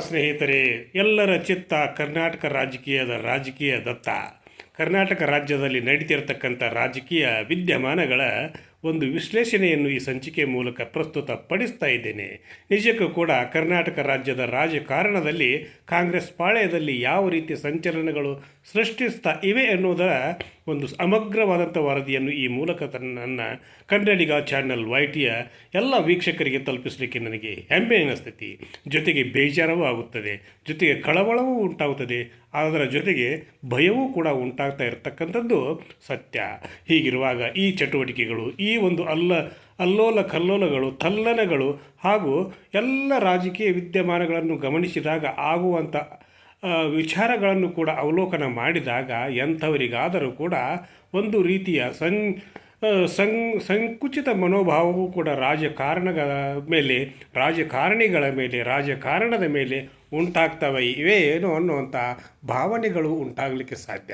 ಸ್ನೇಹಿತರೆ, ಎಲ್ಲರ ಚಿತ್ತ ಕರ್ನಾಟಕ ರಾಜಕೀಯದತ್ತ. ಕರ್ನಾಟಕ ರಾಜ್ಯದಲ್ಲಿ ನಡೀತಿರತಕ್ಕಂಥ ರಾಜಕೀಯ ವಿದ್ಯಮಾನಗಳ ಒಂದು ವಿಶ್ಲೇಷಣೆಯನ್ನು ಈ ಸಂಚಿಕೆ ಮೂಲಕ ಪ್ರಸ್ತುತಪಡಿಸ್ತಾ ಇದ್ದೇನೆ. ನಿಜಕ್ಕೂ ಕೂಡ ಕರ್ನಾಟಕ ರಾಜ್ಯದ ರಾಜಕಾರಣದಲ್ಲಿ ಕಾಂಗ್ರೆಸ್ ಪಾಳೆಯದಲ್ಲಿ ಯಾವ ರೀತಿ ಸಂಚಲನಗಳು ಸೃಷ್ಟಿಸ್ತಾ ಇವೆ ಎನ್ನುವುದರ ಒಂದು ಸಮಗ್ರವಾದಂಥ ವರದಿಯನ್ನು ಈ ಮೂಲಕ ನನ್ನ ಕನ್ನಡಿಗ ಚಾನಲ್ YTಯ ಎಲ್ಲ ವೀಕ್ಷಕರಿಗೆ ತಲುಪಿಸಲಿಕ್ಕೆ ನನಗೆ ಹೆಮ್ಮೆ ಅನ್ನಿಸ್ತೈತಿ. ಜೊತೆಗೆ ಬೇಜಾರವೂ ಆಗುತ್ತದೆ, ಜೊತೆಗೆ ಕಳವಳವೂ ಉಂಟಾಗುತ್ತದೆ, ಅದರ ಜೊತೆಗೆ ಭಯವೂ ಕೂಡ ಉಂಟಾಗ್ತಾ ಇರತಕ್ಕಂಥದ್ದು ಸತ್ಯ. ಹೀಗಿರುವಾಗ ಈ ಚಟುವಟಿಕೆಗಳು, ಈ ಒಂದು ಅಲ್ಲೋಲ ಕಲ್ಲೋಲಗಳು, ತಲ್ಲನಗಳು ಹಾಗೂ ಎಲ್ಲ ರಾಜಕೀಯ ವಿದ್ಯಮಾನಗಳನ್ನು ಗಮನಿಸಿದಾಗ ಆಗುವಂಥ ವಿಚಾರಗಳನ್ನು ಕೂಡ ಅವಲೋಕನ ಮಾಡಿದಾಗ ಎಂಥವರಿಗಾದರೂ ಕೂಡ ಒಂದು ರೀತಿಯ ಸಂಕುಚಿತ ಮನೋಭಾವವೂ ಕೂಡ ರಾಜಕಾರಣಿಗಳ ಮೇಲೆ ರಾಜಕಾರಣದ ಮೇಲೆ ಉಂಟಾಗ್ತವೆ ಇವೇನು ಅನ್ನುವಂಥ ಭಾವನೆಗಳು ಉಂಟಾಗಲಿಕ್ಕೆ ಸಾಧ್ಯ.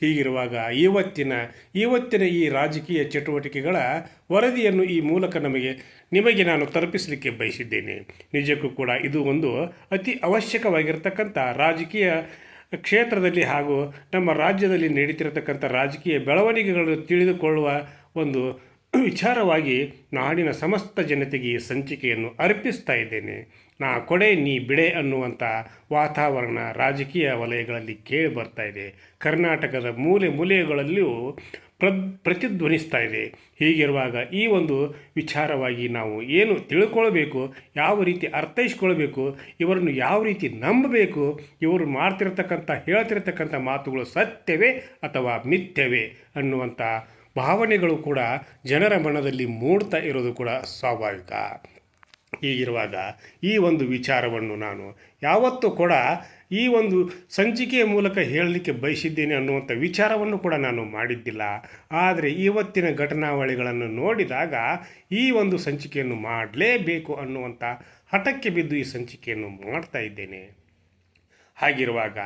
ಹೀಗಿರುವಾಗ ಇವತ್ತಿನ ಈ ರಾಜಕೀಯ ಚಟುವಟಿಕೆಗಳ ವರದಿಯನ್ನು ಈ ಮೂಲಕ ನಿಮಗೆ ನಾನು ತಲುಪಿಸಲಿಕ್ಕೆ ಬಯಸಿದ್ದೇನೆ. ನಿಜಕ್ಕೂ ಕೂಡ ಇದು ಒಂದು ಅತಿ ಅವಶ್ಯಕವಾಗಿರ್ತಕ್ಕಂಥ ರಾಜಕೀಯ ಕ್ಷೇತ್ರದಲ್ಲಿ ಹಾಗೂ ನಮ್ಮ ರಾಜ್ಯದಲ್ಲಿ ನಡೀತಿರತಕ್ಕಂಥ ರಾಜಕೀಯ ಬೆಳವಣಿಗೆಗಳನ್ನು ತಿಳಿದುಕೊಳ್ಳುವ ಒಂದು ವಿಚಾರವಾಗಿ ನಾಡಿನ ಸಮಸ್ತ ಜನತೆಗೆ ಈ ಸಂಚಿಕೆಯನ್ನು ಅರ್ಪಿಸ್ತಾ ಇದ್ದೇನೆ. ನಾ ಕೊಡೆ ನೀ ಬಿಡೆ ಅನ್ನುವಂಥ ವಾತಾವರಣ ರಾಜಕೀಯ ವಲಯಗಳಲ್ಲಿ ಕೇಳಿ ಬರ್ತಾ ಇದೆ. ಕರ್ನಾಟಕದ ಮೂಲೆಗಳಲ್ಲಿಯೂ ಪ್ರತಿಧ್ವನಿಸ್ತಾ ಇದೆ. ಹೀಗಿರುವಾಗ ಈ ಒಂದು ವಿಚಾರವಾಗಿ ನಾವು ಏನು ತಿಳ್ಕೊಳ್ಬೇಕು, ಯಾವ ರೀತಿ ಅರ್ಥೈಸ್ಕೊಳ್ಬೇಕು, ಇವರನ್ನು ಯಾವ ರೀತಿ ನಂಬಬೇಕು, ಇವರು ಹೇಳ್ತಿರ್ತಕ್ಕಂಥ ಮಾತುಗಳು ಸತ್ಯವೇ ಅಥವಾ ಮಿಥ್ಯವೇ ಅನ್ನುವಂಥ ಭಾವನೆಗಳು ಕೂಡ ಜನರ ಮನದಲ್ಲಿ ಮೂಡ್ತಾ ಇರೋದು ಕೂಡ ಸ್ವಾಭಾವಿಕ. ಹೀಗಿರುವಾಗ ಈ ಒಂದು ವಿಚಾರವನ್ನು ನಾನು ಯಾವತ್ತೂ ಕೂಡ ಈ ಒಂದು ಸಂಚಿಕೆಯ ಮೂಲಕ ಹೇಳಲಿಕ್ಕೆ ಬಯಸಿದ್ದೇನೆ ಅನ್ನುವಂಥ ವಿಚಾರವನ್ನು ಕೂಡ ನಾನು ಮಾಡಿದ್ದಿಲ್ಲ. ಆದರೆ ಇವತ್ತಿನ ಘಟನಾವಳಿಗಳನ್ನು ನೋಡಿದಾಗ ಈ ಒಂದು ಸಂಚಿಕೆಯನ್ನು ಮಾಡಲೇಬೇಕು ಅನ್ನುವಂಥ ಹಠಕ್ಕೆ ಬಿದ್ದು ಈ ಸಂಚಿಕೆಯನ್ನು ಮಾಡ್ತಾ ಇದ್ದೇನೆ. ಹಾಗಿರುವಾಗ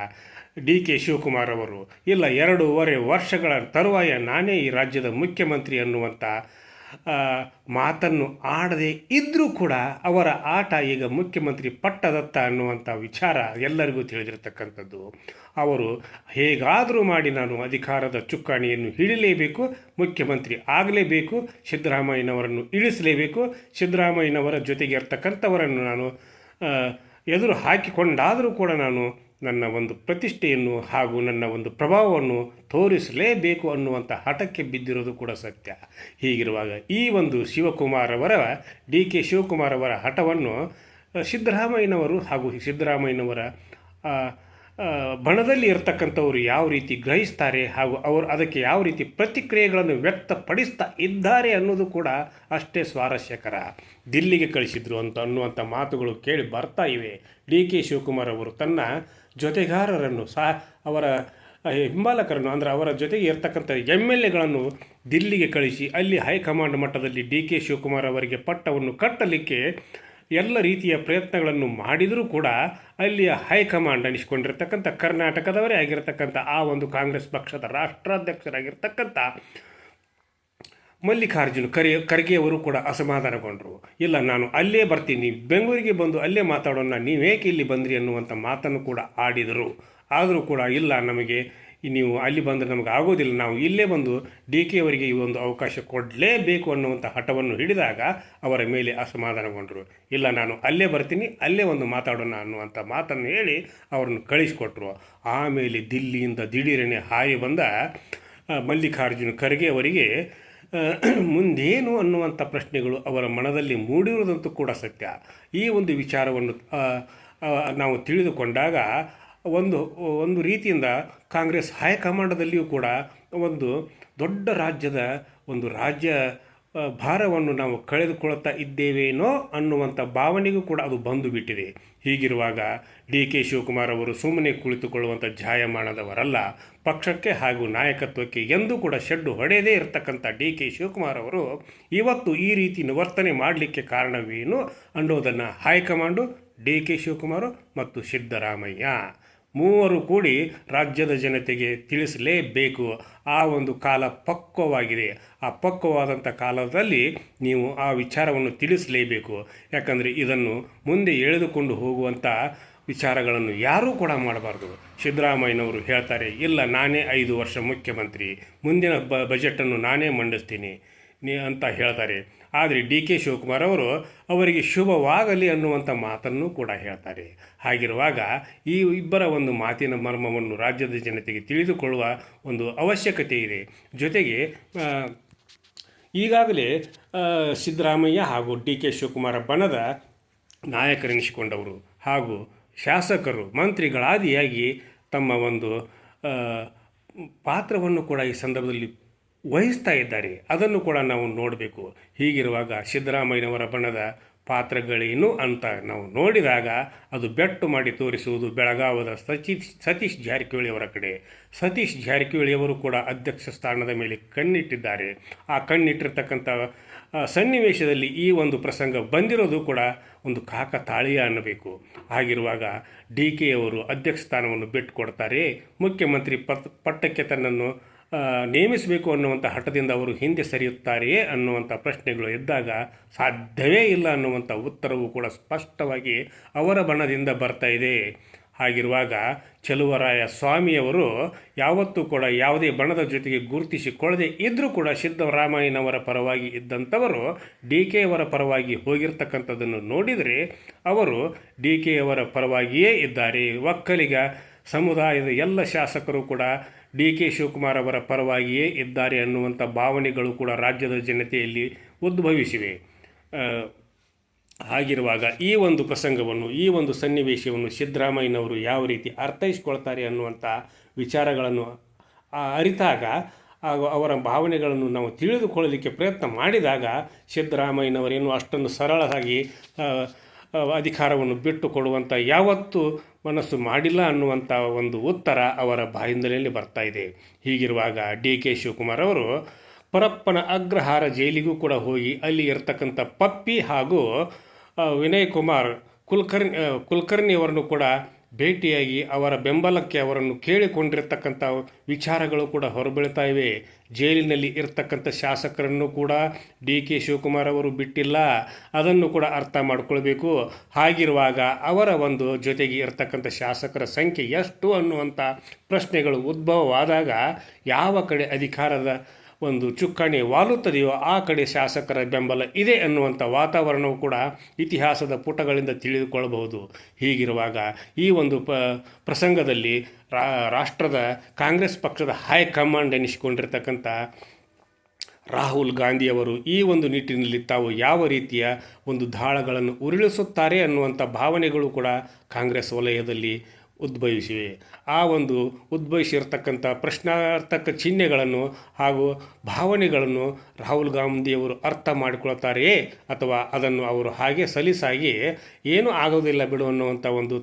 DK ಶಿವಕುಮಾರ್ ಅವರು ಇಲ್ಲ 2.5 ವರ್ಷಗಳ ತರುವಾಯ ನಾನೇ ಈ ರಾಜ್ಯದ ಮುಖ್ಯಮಂತ್ರಿ ಅನ್ನುವಂಥ ಮಾತನ್ನು ಆಡದೆ ಇದ್ದರೂ ಕೂಡ ಅವರ ಆಟ ಈಗ ಮುಖ್ಯಮಂತ್ರಿ ಪಟ್ಟದತ್ತ ಅನ್ನುವಂಥ ವಿಚಾರ ಎಲ್ಲರಿಗೂ ತಿಳಿದಿರತಕ್ಕಂಥದ್ದು. ಅವರು ಹೇಗಾದರೂ ಮಾಡಿ ನಾನು ಅಧಿಕಾರದ ಚುಕ್ಕಾಣಿಯನ್ನು ಹಿಡಿಲೇಬೇಕು, ಮುಖ್ಯಮಂತ್ರಿ ಆಗಲೇಬೇಕು, ಸಿದ್ದರಾಮಯ್ಯನವರನ್ನು ಇಳಿಸಲೇಬೇಕು, ಸಿದ್ದರಾಮಯ್ಯನವರ ಜೊತೆಗೆ ಇರ್ತಕ್ಕಂಥವರನ್ನು ನಾನು ಎದುರು ಹಾಕಿಕೊಂಡಾದರೂ ಕೂಡ ನಾನು ನನ್ನ ಒಂದು ಪ್ರತಿಷ್ಠೆಯನ್ನು ಹಾಗೂ ನನ್ನ ಒಂದು ಪ್ರಭಾವವನ್ನು ತೋರಿಸಲೇಬೇಕು ಅನ್ನುವಂಥ ಹಠಕ್ಕೆ ಬಿದ್ದಿರೋದು ಕೂಡ ಸತ್ಯ. ಹೀಗಿರುವಾಗ ಈ ಒಂದು DK ಶಿವಕುಮಾರ್ ಅವರ ಹಠವನ್ನು ಸಿದ್ದರಾಮಯ್ಯನವರು ಹಾಗೂ ಸಿದ್ದರಾಮಯ್ಯನವರ ಬಣದಲ್ಲಿ ಇರತಕ್ಕಂಥವರು ಯಾವ ರೀತಿ ಗ್ರಹಿಸ್ತಾರೆ ಹಾಗೂ ಅವರು ಅದಕ್ಕೆ ಯಾವ ರೀತಿ ಪ್ರತಿಕ್ರಿಯೆಗಳನ್ನು ವ್ಯಕ್ತಪಡಿಸ್ತಾ ಇದ್ದಾರೆ ಅನ್ನೋದು ಕೂಡ ಅಷ್ಟೇ ಸ್ವಾರಸ್ಯಕರ. ದಿಲ್ಲಿಗೆ ಕಳಿಸಿದ್ರು ಅನ್ನುವಂಥ ಮಾತುಗಳು ಕೇಳಿ ಬರ್ತಾ ಇವೆ. DK ಶಿವಕುಮಾರ್ ಅವರು ತನ್ನ ಜೊತೆಗಾರರನ್ನು ಅವರ ಹಿಂಬಾಲಕರನ್ನು ಅಂದರೆ ಅವರ ಜೊತೆಗೆ ಇರ್ತಕ್ಕಂಥ MLAಗಳನ್ನು ದಿಲ್ಲಿಗೆ ಕಳಿಸಿ ಅಲ್ಲಿ ಹೈಕಮಾಂಡ್ ಮಟ್ಟದಲ್ಲಿ DK ಶಿವಕುಮಾರ್ ಅವರಿಗೆ ಪಟ್ಟವನ್ನು ಕಟ್ಟಲಿಕ್ಕೆ ಎಲ್ಲ ರೀತಿಯ ಪ್ರಯತ್ನಗಳನ್ನು ಮಾಡಿದರೂ ಕೂಡ ಅಲ್ಲಿಯ ಹೈಕಮಾಂಡ್ ಅನಿಸಿಕೊಂಡಿರ್ತಕ್ಕಂಥ ಕರ್ನಾಟಕದವರೇ ಆಗಿರತಕ್ಕಂಥ ಆ ಒಂದು ಕಾಂಗ್ರೆಸ್ ಪಕ್ಷದ ರಾಷ್ಟ್ರಾಧ್ಯಕ್ಷರಾಗಿರ್ತಕ್ಕಂಥ ಮಲ್ಲಿಕಾರ್ಜುನ ಖರ್ಗೆ ಅವರು ಕೂಡ ಅಸಮಾಧಾನಗೊಂಡರು. ಇಲ್ಲ, ನಾನು ಅಲ್ಲೇ ಬರ್ತೀನಿ, ಬೆಂಗಳೂರಿಗೆ ಬಂದು ಅಲ್ಲೇ ಮಾತಾಡೋಣ, ನೀವೇಕೆ ಇಲ್ಲಿ ಬಂದ್ರಿ ಅನ್ನುವಂಥ ಮಾತನ್ನು ಕೂಡ ಆಡಿದರು. ಆದರೂ ಕೂಡ ಇಲ್ಲ, ನಮಗೆ ನೀವು ಅಲ್ಲಿ ಬಂದರೆ ನಮಗೆ ಆಗೋದಿಲ್ಲ, ನಾವು ಇಲ್ಲೇ ಬಂದು DK ಅವರಿಗೆ ಈ ಒಂದು ಅವಕಾಶ ಕೊಡಲೇಬೇಕು ಅನ್ನುವಂಥ ಹಠವನ್ನು ಹಿಡಿದಾಗ ಅವರ ಮೇಲೆ ಅಸಮಾಧಾನಗೊಂಡರು. ಇಲ್ಲ, ನಾನು ಅಲ್ಲೇ ಬರ್ತೀನಿ, ಅಲ್ಲೇ ಒಂದು ಮಾತಾಡೋಣ ಅನ್ನುವಂಥ ಮಾತನ್ನು ಹೇಳಿ ಅವರನ್ನು ಕಳಿಸಿಕೊಟ್ರು. ಆಮೇಲೆ ದಿಲ್ಲಿಯಿಂದ ದಿಢೀರನೆ ಹಾರಿ ಬಂದ ಮಲ್ಲಿಕಾರ್ಜುನ ಖರ್ಗೆ ಅವರಿಗೆ ಮುಂದೇನು ಅನ್ನುವಂಥ ಪ್ರಶ್ನೆಗಳು ಅವರ ಮನದಲ್ಲಿ ಮೂಡಿರುವುದಂತೂ ಕೂಡ ಸತ್ಯ. ಈ ಒಂದು ವಿಚಾರವನ್ನು ನಾವು ತಿಳಿದುಕೊಂಡಾಗ ಒಂದು ರೀತಿಯಿಂದ ಕಾಂಗ್ರೆಸ್ ಹೈಕಮಾಂಡದಲ್ಲಿಯೂ ಕೂಡ ಒಂದು ದೊಡ್ಡ ರಾಜ್ಯ ಭಾರವನ್ನು ನಾವು ಕಳೆದುಕೊಳ್ತಾ ಇದ್ದೇವೇನೋ ಅನ್ನುವಂಥ ಭಾವನೆಗೂ ಕೂಡ ಅದು ಬಂದು ಬಿಟ್ಟಿದೆ. ಹೀಗಿರುವಾಗ DK ಶಿವಕುಮಾರ್ ಅವರು ಸುಮ್ಮನೆ ಕುಳಿತುಕೊಳ್ಳುವಂಥ ಜಾಯಮಾನದವರಲ್ಲ. ಪಕ್ಷಕ್ಕೆ ಹಾಗೂ ನಾಯಕತ್ವಕ್ಕೆ ಎಂದೂ ಕೂಡ ಶೆಡ್ಡು ಹೊಡೆಯದೇ ಇರತಕ್ಕಂಥ DK ಶಿವಕುಮಾರ್ ಅವರು ಇವತ್ತು ಈ ರೀತಿ ವರ್ತನೆ ಮಾಡಲಿಕ್ಕೆ ಕಾರಣವೇನು ಅನ್ನೋದನ್ನು ಹೈಕಮಾಂಡು, DK ಶಿವಕುಮಾರ್ ಮತ್ತು ಸಿದ್ದರಾಮಯ್ಯ ಮೂವರು ಕೂಡಿ ರಾಜ್ಯದ ಜನತೆಗೆ ತಿಳಿಸಲೇಬೇಕು. ಆ ಒಂದು ಕಾಲ ಪಕ್ವವಾಗಿದೆ. ಆ ಪಕ್ವವಾದಂಥ ಕಾಲದಲ್ಲಿ ನೀವು ಆ ವಿಚಾರವನ್ನು ತಿಳಿಸಲೇಬೇಕು. ಯಾಕಂದರೆ ಇದನ್ನು ಮುಂದೆ ಎಳೆದುಕೊಂಡು ಹೋಗುವಂಥ ವಿಚಾರಗಳನ್ನು ಯಾರೂ ಕೂಡ ಮಾಡಬಾರ್ದು. ಸಿದ್ದರಾಮಯ್ಯನವರು ಹೇಳ್ತಾರೆ, ಇಲ್ಲ ನಾನೇ 5 ವರ್ಷ ಮುಖ್ಯಮಂತ್ರಿ, ಮುಂದಿನ ಬಜೆಟನ್ನು ನಾನೇ ಮಂಡಿಸ್ತೀನಿ ಅಂತ ಹೇಳ್ತಾರೆ. ಆದರೆ ಡಿ ಕೆ ಶಿವಕುಮಾರ್ ಅವರು ಅವರಿಗೆ ಶುಭವಾಗಲಿ ಅನ್ನುವಂಥ ಮಾತನ್ನು ಕೂಡ ಹೇಳ್ತಾರೆ. ಹಾಗಿರುವಾಗ ಈ ಇಬ್ಬರ ಒಂದು ಮಾತಿನ ಮರ್ಮವನ್ನು ರಾಜ್ಯದ ಜನತೆಗೆ ತಿಳಿದುಕೊಳ್ಳುವ ಒಂದು ಅವಶ್ಯಕತೆ ಇದೆ. ಜೊತೆಗೆ ಈಗಾಗಲೇ ಸಿದ್ದರಾಮಯ್ಯ ಹಾಗೂ ಡಿ ಕೆ ಶಿವಕುಮಾರ ಬಣದ ನಾಯಕರೆನಿಸಿಕೊಂಡವರು ಹಾಗೂ ಶಾಸಕರು ಮಂತ್ರಿಗಳಾದಿಯಾಗಿ ತಮ್ಮ ಒಂದು ಪಾತ್ರವನ್ನು ಕೂಡ ಈ ಸಂದರ್ಭದಲ್ಲಿ ವಹಿಸ್ತಾ ಇದ್ದಾರೆ. ಅದನ್ನು ಕೂಡ ನಾವು ನೋಡಬೇಕು. ಹೀಗಿರುವಾಗ ಸಿದ್ದರಾಮಯ್ಯನವರ ಬಣದ ಪಾತ್ರಗಳೇನು ಅಂತ ನಾವು ನೋಡಿದಾಗ ಅದು ಬೆಟ್ಟು ಮಾಡಿ ತೋರಿಸುವುದು ಬೆಳಗಾವದ ಸತೀಶ್ ಜಾರಕಿಹೊಳಿಯವರ ಕಡೆ. ಸತೀಶ್ ಜಾರಕಿಹೊಳಿಯವರು ಕೂಡ ಅಧ್ಯಕ್ಷ ಸ್ಥಾನದ ಮೇಲೆ ಕಣ್ಣಿಟ್ಟಿದ್ದಾರೆ. ಆ ಕಣ್ಣಿಟ್ಟಿರ್ತಕ್ಕಂಥ ಸನ್ನಿವೇಶದಲ್ಲಿ ಈ ಒಂದು ಪ್ರಸಂಗ ಬಂದಿರೋದು ಕೂಡ ಒಂದು ಕಾಕತಾಳೀಯ ಅನ್ನಬೇಕು. ಹಾಗಿರುವಾಗ ಡಿ ಕೆ ಅವರು ಅಧ್ಯಕ್ಷ ಸ್ಥಾನವನ್ನು ಬಿಟ್ಟು ಕೊಡ್ತಾರೆ, ಮುಖ್ಯಮಂತ್ರಿ ಪಟ್ಟಕ್ಕೆ ತನ್ನನ್ನು ನೇಮಿಸಬೇಕು ಅನ್ನುವಂಥ ಹಠದಿಂದ ಅವರು ಹಿಂದೆ ಸರಿಯುತ್ತಾರೆಯೇ ಅನ್ನುವಂಥ ಪ್ರಶ್ನೆಗಳು ಎದ್ದಾಗ ಸಾಧ್ಯವೇ ಇಲ್ಲ ಅನ್ನುವಂಥ ಉತ್ತರವು ಕೂಡ ಸ್ಪಷ್ಟವಾಗಿ ಅವರ ಬಣದಿಂದ ಬರ್ತಾ ಇದೆ. ಹಾಗಿರುವಾಗ ಚಲುವರಾಯ ಸ್ವಾಮಿಯವರು ಯಾವತ್ತೂ ಕೂಡ ಯಾವುದೇ ಬಣದ ಜೊತೆಗೆ ಗುರುತಿಸಿಕೊಳ್ಳದೆ ಇದ್ದರೂ ಕೂಡ ಸಿದ್ದರಾಮಯ್ಯನವರ ಪರವಾಗಿ ಇದ್ದಂಥವರು ಡಿ ಕೆ ಅವರ ಪರವಾಗಿ ಹೋಗಿರ್ತಕ್ಕಂಥದ್ದನ್ನು ನೋಡಿದರೆ ಅವರು ಡಿ ಕೆ ಅವರ ಪರವಾಗಿಯೇ ಇದ್ದಾರೆ. ಒಕ್ಕಲಿಗ ಸಮುದಾಯದ ಎಲ್ಲ ಶಾಸಕರು ಕೂಡ ಡಿ ಕೆ ಶಿವಕುಮಾರ್ ಅವರ ಪರವಾಗಿಯೇ ಇದ್ದಾರೆ ಅನ್ನುವಂಥ ಭಾವನೆಗಳು ಕೂಡ ರಾಜ್ಯದ ಜನತೆಯಲ್ಲಿ ಉದ್ಭವಿಸಿವೆ. ಹಾಗಿರುವಾಗ ಈ ಒಂದು ಪ್ರಸಂಗವನ್ನು, ಈ ಒಂದು ಸನ್ನಿವೇಶವನ್ನು ಸಿದ್ದರಾಮಯ್ಯನವರು ಯಾವ ರೀತಿ ಅರ್ಥೈಸ್ಕೊಳ್ತಾರೆ ಅನ್ನುವಂಥ ವಿಚಾರಗಳನ್ನು ಅರಿತಾಗ ಹಾಗೂ ಅವರ ಭಾವನೆಗಳನ್ನು ನಾವು ತಿಳಿದುಕೊಳ್ಳಲಿಕ್ಕೆ ಪ್ರಯತ್ನ ಮಾಡಿದಾಗ ಸಿದ್ದರಾಮಯ್ಯನವರೇನು ಅಷ್ಟೊಂದು ಸರಳವಾಗಿ ಅಧಿಕಾರವನ್ನು ಬಿಟ್ಟು ಕೊಡುವಂಥ ಯಾವತ್ತೂ ಮನಸ್ಸು ಮಾಡಿಲ್ಲ ಅನ್ನುವಂಥ ಒಂದು ಉತ್ತರ ಅವರ ಬಾಯಿಂದಲೇ ಬರ್ತಾ ಇದೆ. ಹೀಗಿರುವಾಗ ಡಿ ಕೆ ಶಿವಕುಮಾರ್ ಅವರು ಪರಪ್ಪನ ಅಗ್ರಹಾರ ಜೈಲಿಗೂ ಕೂಡ ಹೋಗಿ ಅಲ್ಲಿ ಇರತಕ್ಕಂಥ ಪಪ್ಪಿ ಹಾಗೂ ವಿನಯ್ ಕುಮಾರ್ ಕುಲಕರ್ಣಿಯವರನ್ನು ಕೂಡ ಭೇಟಿಯಾಗಿ ಅವರ ಬೆಂಬಲಕ್ಕೆ ಅವರನ್ನು ಕೇಳಿಕೊಂಡಿರ್ತಕ್ಕಂಥ ವಿಚಾರಗಳು ಕೂಡ ಹೊರಬೀಳ್ತಾ ಇವೆ. ಜೈಲಿನಲ್ಲಿ ಇರ್ತಕ್ಕಂಥ ಶಾಸಕರನ್ನು ಕೂಡ ಡಿ ಕೆ ಶಿವಕುಮಾರ್ ಅವರು ಬಿಟ್ಟಿಲ್ಲ, ಅದನ್ನು ಕೂಡ ಅರ್ಥ ಮಾಡಿಕೊಳ್ಬೇಕು. ಹಾಗಿರುವಾಗ ಅವರ ಒಂದು ಜೊತೆಗೆ ಇರ್ತಕ್ಕಂಥ ಶಾಸಕರ ಸಂಖ್ಯೆ ಎಷ್ಟು ಅನ್ನುವಂಥ ಪ್ರಶ್ನೆಗಳು ಉದ್ಭವವಾದಾಗ ಯಾವ ಕಡೆ ಅಧಿಕಾರದ ಒಂದು ಚುಕ್ಕಾಣಿ ವಾಲುತ್ತದೆಯೋ ಆ ಕಡೆ ಶಾಸಕರ ಬೆಂಬಲ ಇದೆ ಅನ್ನುವಂಥ ವಾತಾವರಣವು ಕೂಡ ಇತಿಹಾಸದ ಪುಟಗಳಿಂದ ತಿಳಿದುಕೊಳ್ಳಬಹುದು. ಹೀಗಿರುವಾಗ ಈ ಒಂದು ಪ್ರಸಂಗದಲ್ಲಿ ರಾಷ್ಟ್ರದ ಕಾಂಗ್ರೆಸ್ ಪಕ್ಷದ ಹೈಕಮಾಂಡ್ ಎನಿಸಿಕೊಂಡಿರ್ತಕ್ಕಂಥ ರಾಹುಲ್ ಗಾಂಧಿಯವರು ಈ ಒಂದು ನಿಟ್ಟಿನಲ್ಲಿ ತಾವು ಯಾವ ರೀತಿಯ ಒಂದು ದಾಳಗಳನ್ನು ಉರುಳಿಸುತ್ತಾರೆ ಅನ್ನುವಂಥ ಭಾವನೆಗಳು ಕೂಡ ಕಾಂಗ್ರೆಸ್ ವಲಯದಲ್ಲಿ ಉದ್ಭವಿಸಿವೆ. ಆ ಒಂದು ಉದ್ಭವಿಸಿರ್ತಕ್ಕಂಥ ಪ್ರಶ್ನಾರ್ಥಕ ಚಿಹ್ನೆಗಳನ್ನು ಹಾಗೂ ಭಾವನೆಗಳನ್ನು ರಾಹುಲ್ ಗಾಂಧಿಯವರು ಅರ್ಥ ಮಾಡಿಕೊಳ್ತಾರೆಯೇ ಅಥವಾ ಅದನ್ನು ಅವರು ಹಾಗೆ ಸಲೀಸಾಗಿ ಏನೂ ಆಗೋದಿಲ್ಲ ಬಿಡು ಅನ್ನುವಂಥ ಒಂದು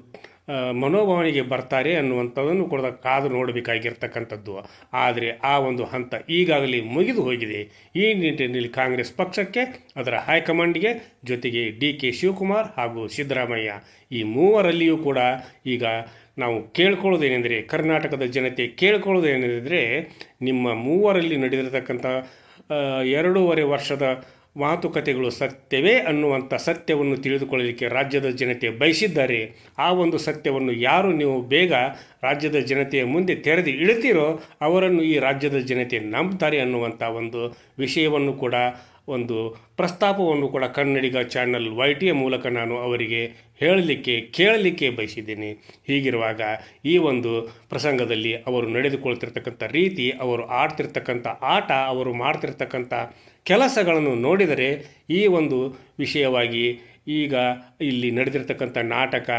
ಮನೋಭಾವನೆಗೆ ಬರ್ತಾರೆ ಅನ್ನುವಂಥದ್ದನ್ನು ಕೂಡ ಕಾದು ನೋಡಬೇಕಾಗಿರ್ತಕ್ಕಂಥದ್ದು. ಆದರೆ ಆ ಒಂದು ಹಂತ ಈಗಾಗಲೇ ಮುಗಿದು ಹೋಗಿದೆ. ಈ ನಿಟ್ಟಿನಲ್ಲಿ ಕಾಂಗ್ರೆಸ್ ಪಕ್ಷಕ್ಕೆ, ಅದರ ಹೈಕಮಾಂಡ್ಗೆ, ಜೊತೆಗೆ ಡಿ ಕೆ ಶಿವಕುಮಾರ್ ಹಾಗೂ ಸಿದ್ದರಾಮಯ್ಯ ಈ ಮೂವರಲ್ಲಿಯೂ ಕೂಡ ಈಗ ನಾವು ಕೇಳ್ಕೊಳ್ಳೋದೇನೆಂದರೆ, ಕರ್ನಾಟಕದ ಜನತೆ ಕೇಳ್ಕೊಳ್ಳೋದೇನೆಂದರೆ, ನಿಮ್ಮ ಮೂವರಲ್ಲಿ ನಡೆದಿರತಕ್ಕಂಥ 2.5 ವರ್ಷದ ಮಾತುಕತೆಗಳು ಸತ್ಯವೇ ಅನ್ನುವಂಥ ಸತ್ಯವನ್ನು ತಿಳಿದುಕೊಳ್ಳಲಿಕ್ಕೆ ರಾಜ್ಯದ ಜನತೆ ಬಯಸಿದ್ದಾರೆ. ಆ ಒಂದು ಸತ್ಯವನ್ನು ಯಾರು ನೀವು ಬೇಗ ರಾಜ್ಯದ ಜನತೆಯ ಮುಂದೆ ತೆರೆದು ಇಡ್ತೀರೋ ಅವರನ್ನು ಈ ರಾಜ್ಯದ ಜನತೆ ನಂಬ್ತಾರೆ ಅನ್ನುವಂಥ ಒಂದು ವಿಷಯವನ್ನು ಕೂಡ, ಒಂದು ಪ್ರಸ್ತಾಪವನ್ನು ಕೂಡ ಕನ್ನಡಿಗ ಚಾನಲ್ YT ಮೂಲಕ ನಾನು ಅವರಿಗೆ ಕೇಳಲಿಕ್ಕೆ ಬಯಸಿದ್ದೇನೆ. ಹೀಗಿರುವಾಗ ಈ ಒಂದು ಪ್ರಸಂಗದಲ್ಲಿ ಅವರು ನಡೆದುಕೊಳ್ತಿರ್ತಕ್ಕಂಥ ರೀತಿ, ಅವರು ಆಡ್ತಿರ್ತಕ್ಕಂಥ ಆಟ, ಅವರು ಮಾಡ್ತಿರ್ತಕ್ಕಂಥ ಕೆಲಸಗಳನ್ನು ನೋಡಿದರೆ ಈ ಒಂದು ವಿಷಯವಾಗಿ ಈಗ ಇಲ್ಲಿ ನಡೆದಿರ್ತಕ್ಕಂಥ ನಾಟಕ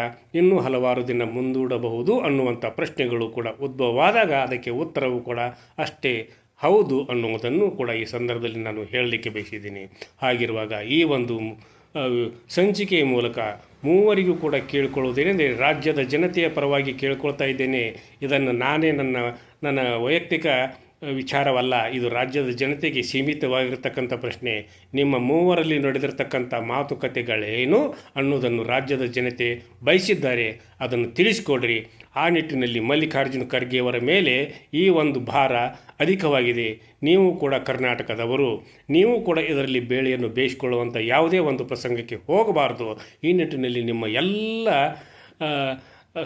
ಇನ್ನೂ ಹಲವಾರು ದಿನ ಮುಂದೂಡಬಹುದು ಅನ್ನುವಂಥ ಪ್ರಶ್ನೆಗಳು ಕೂಡ ಉದ್ಭವವಾದಾಗ ಅದಕ್ಕೆ ಉತ್ತರವು ಕೂಡ ಅಷ್ಟೇ ಹೌದು ಅನ್ನುವುದನ್ನು ಕೂಡ ಈ ಸಂದರ್ಭದಲ್ಲಿ ನಾನು ಹೇಳಲಿಕ್ಕೆ ಬಯಸಿದ್ದೀನಿ. ಹಾಗಿರುವಾಗ ಈ ಒಂದು ಸಂಚಿಕೆಯ ಮೂಲಕ ಮೂವರಿಗೂ ಕೂಡ ಕೇಳಿಕೊಳ್ಳುವುದೇನೆಂದರೆ, ರಾಜ್ಯದ ಜನತೆಯ ಪರವಾಗಿ ಕೇಳ್ಕೊಳ್ತಾ ಇದ್ದೇನೆ. ಇದನ್ನು ನಾನೇ ನನ್ನ ವೈಯಕ್ತಿಕ ವಿಚಾರವಲ್ಲ, ಇದು ರಾಜ್ಯದ ಜನತೆಗೆ ಸೀಮಿತವಾಗಿರ್ತಕ್ಕಂಥ ಪ್ರಶ್ನೆ. ನಿಮ್ಮ ಮೂವರಲ್ಲಿ ನಡೆದಿರ್ತಕ್ಕಂಥ ಮಾತುಕತೆಗಳೇನು ಅನ್ನೋದನ್ನು ರಾಜ್ಯದ ಜನತೆ ಬಯಸಿದ್ದಾರೆ, ಅದನ್ನು ತಿಳಿಸ್ಕೊಡ್ರಿ. ಆ ನಿಟ್ಟಿನಲ್ಲಿ ಮಲ್ಲಿಕಾರ್ಜುನ ಖರ್ಗೆಯವರ ಮೇಲೆ ಈ ಒಂದು ಭಾರ ಅಧಿಕವಾಗಿದೆ. ನೀವು ಕೂಡ ಕರ್ನಾಟಕದವರು, ನೀವು ಕೂಡ ಇದರಲ್ಲಿ ಬೇಳೆಯನ್ನು ಬೇಯಿಸಿಕೊಳ್ಳುವಂಥ ಯಾವುದೇ ಒಂದು ಪ್ರಸಂಗಕ್ಕೆ ಹೋಗಬಾರ್ದು. ಈ ನಿಟ್ಟಿನಲ್ಲಿ ನಿಮ್ಮ ಎಲ್ಲ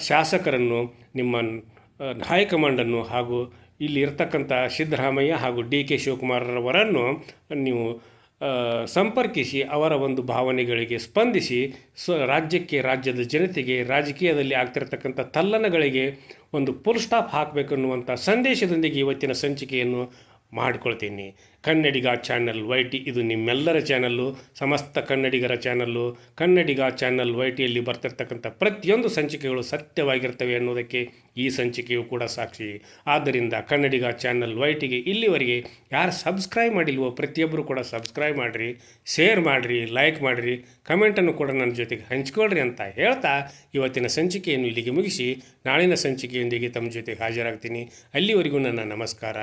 ಶಾಸಕರನ್ನು, ನಿಮ್ಮ ಹೈಕಮಾಂಡನ್ನು ಹಾಗೂ ಇಲ್ಲಿ ಇರ್ತಕ್ಕಂಥ ಸಿದ್ದರಾಮಯ್ಯ ಹಾಗೂ ಡಿ ಕೆ ಶಿವಕುಮಾರರವರನ್ನು ನೀವು ಸಂಪರ್ಕಿಸಿ ಅವರ ಒಂದು ಭಾವನೆಗಳಿಗೆ ಸ್ಪಂದಿಸಿ ರಾಜ್ಯದ ಜನತೆಗೆ ರಾಜಕೀಯದಲ್ಲಿ ಆಗ್ತಿರ್ತಕ್ಕಂಥ ತಲ್ಲಣಗಳಿಗೆ ಒಂದು ಫುಲ್ ಸ್ಟಾಪ್ ಹಾಕಬೇಕನ್ನುವಂಥ ಸಂದೇಶದೊಂದಿಗೆ ಇವತ್ತಿನ ಸಂಚಿಕೆಯನ್ನು ಮಾಡಿಕೊಳ್ತೀನಿ. ಕನ್ನಡಿಗ ಚಾನಲ್ YT ಇದು ನಿಮ್ಮೆಲ್ಲರ ಚಾನಲ್ಲು, ಸಮಸ್ತ ಕನ್ನಡಿಗರ ಚಾನಲ್ಲು. ಕನ್ನಡಿಗ ಚಾನಲ್ YTಯಲ್ಲಿ ಬರ್ತಿರ್ತಕ್ಕಂಥ ಪ್ರತಿಯೊಂದು ಸಂಚಿಕೆಗಳು ಸತ್ಯವಾಗಿರ್ತವೆ ಅನ್ನೋದಕ್ಕೆ ಈ ಸಂಚಿಕೆಯು ಕೂಡ ಸಾಕ್ಷಿ. ಆದ್ದರಿಂದ ಕನ್ನಡಿಗ ಚಾನಲ್ YTಗೆ ಇಲ್ಲಿವರೆಗೆ ಯಾರು ಸಬ್ಸ್ಕ್ರೈಬ್ ಮಾಡಿಲ್ವೋ ಪ್ರತಿಯೊಬ್ಬರು ಕೂಡ ಸಬ್ಸ್ಕ್ರೈಬ್ ಮಾಡಿರಿ, ಶೇರ್ ಮಾಡಿರಿ, ಲೈಕ್ ಮಾಡಿರಿ, ಕಮೆಂಟನ್ನು ಕೂಡ ನನ್ನ ಜೊತೆಗೆ ಹಂಚ್ಕೊಳ್ರಿ ಅಂತ ಹೇಳ್ತಾ ಇವತ್ತಿನ ಸಂಚಿಕೆಯನ್ನು ಇಲ್ಲಿಗೆ ಮುಗಿಸಿ ನಾಳಿನ ಸಂಚಿಕೆಯೊಂದಿಗೆ ತಮ್ಮ ಜೊತೆಗೆ ಹಾಜರಾಗ್ತೀನಿ. ಅಲ್ಲಿವರೆಗೂ ನನ್ನ ನಮಸ್ಕಾರ.